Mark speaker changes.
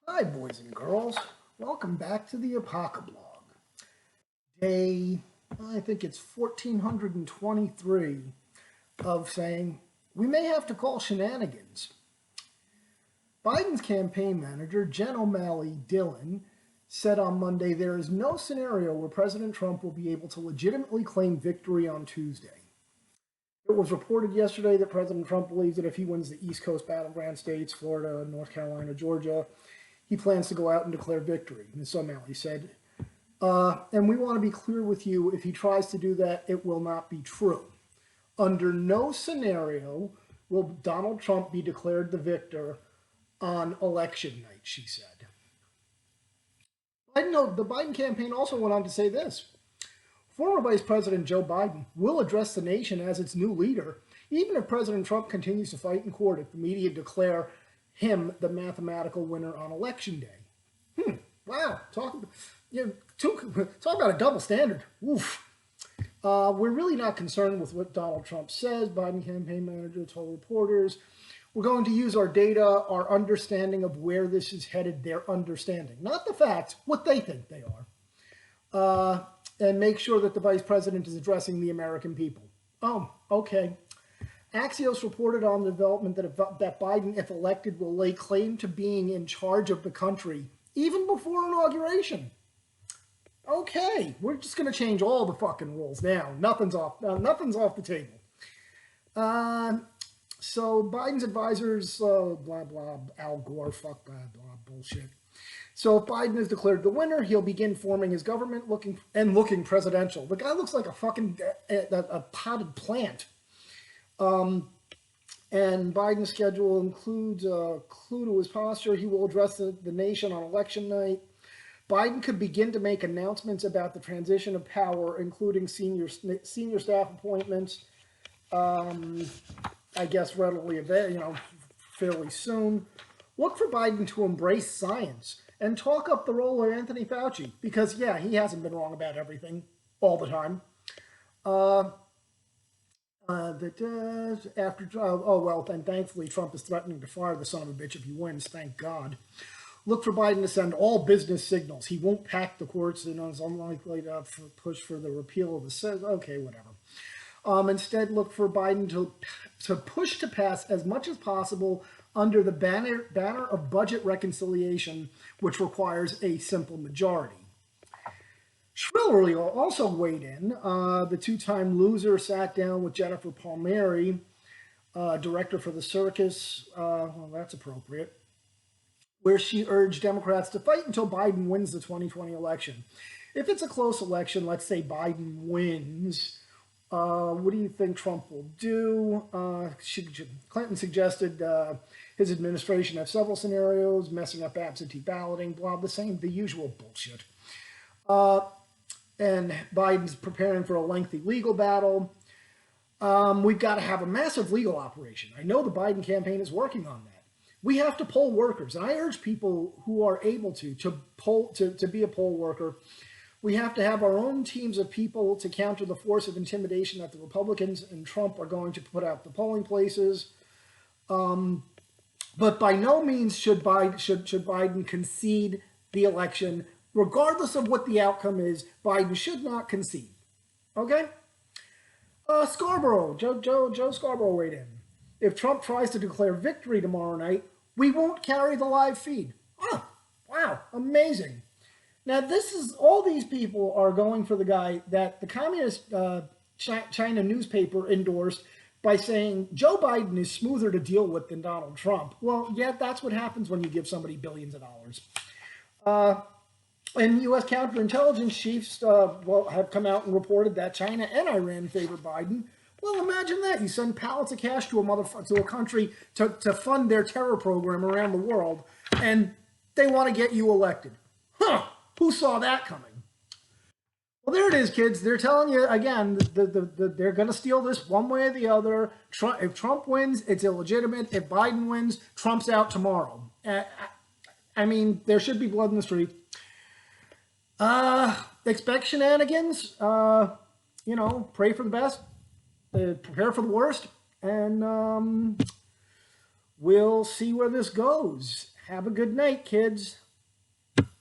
Speaker 1: Hi, boys and girls. Welcome back to the Apocablog. Day, I think it's 1423 of saying we may have to call shenanigans. Biden's campaign manager, Jen O'Malley Dillon, said on Monday there is no scenario where President Trump will be able to legitimately claim victory on Tuesday. It was reported yesterday that President Trump believes that if he wins the East Coast battleground states, Florida, North Carolina, Georgia, he plans to go out and declare victory. Ms. O'Malley said, and we want to be clear with you, if he tries to do that, it will not be true. Under no scenario will Donald Trump be declared the victor on election night, she said. The Biden campaign also went on to say this. Former Vice President Joe Biden will address the nation as its new leader, even if President Trump continues to fight in court if the media declare him the mathematical winner on election day. Wow, talk about a double standard. Oof. We're really not concerned with what Donald Trump says, Biden campaign manager told reporters. We're going to use our data, our understanding of where this is headed, their understanding, not the facts, what they think they are, and make sure that the vice president is addressing the American people. Oh, okay. Axios reported on the development that Biden, if elected, will lay claim to being in charge of the country even before inauguration. Okay, we're just going to change all the fucking rules now. Nothing's off the table. So Biden's advisors, blah, blah, Al Gore, fuck, blah, blah, bullshit. So if Biden is declared the winner, he'll begin forming his government looking presidential. The guy looks like a fucking a potted plant. And Biden's schedule includes a clue to his posture. He will address the nation on election night. Biden could begin to make announcements about the transition of power, including senior staff appointments. I guess readily available, fairly soon. Look for Biden to embrace science and talk up the role of Anthony Fauci, because yeah, he hasn't been wrong about everything all the time. And thankfully Trump is threatening to fire the son of a bitch if he wins, thank God. Look for Biden to send all business signals. He won't pack the courts, it's unlikely to push for the repeal of the, okay, whatever. Instead, look for Biden to push to pass as much as possible under the banner of budget reconciliation, which requires a simple majority. Shrillerly also weighed in. The two-time loser sat down with Jennifer Palmieri, director for the circus, well, that's appropriate, where she urged Democrats to fight until Biden wins the 2020 election. If it's a close election, let's say Biden wins, what do you think Trump will do? Clinton suggested his administration have several scenarios, messing up absentee balloting, the usual bullshit. And Biden's preparing for a lengthy legal battle. We've got to have a massive legal operation. I know the Biden campaign is working on that. We have to poll workers. And I urge people who are able to be a poll worker. We have to have our own teams of people to counter the force of intimidation that the Republicans and Trump are going to put out the polling places. But by no means should Biden concede the election. Regardless of what the outcome is, Biden should not concede. Okay? Scarborough, Joe Scarborough weighed in. If Trump tries to declare victory tomorrow night, we won't carry the live feed. Oh, wow, amazing. Now, all these people are going for the guy that the communist China newspaper endorsed by saying Joe Biden is smoother to deal with than Donald Trump. Well, yeah, that's what happens when you give somebody billions of dollars. And U.S. counterintelligence chiefs have come out and reported that China and Iran favor Biden. Well, imagine that. You send pallets of cash to a country to fund their terror program around the world, and they want to get you elected. Huh. Who saw that coming? Well, there it is, kids. They're telling you, again, they're going to steal this one way or the other. If Trump wins, it's illegitimate. If Biden wins, Trump's out tomorrow. I mean, there should be blood in the street. Expect shenanigans. Pray for the best. Prepare for the worst. And we'll see where this goes. Have a good night, kids.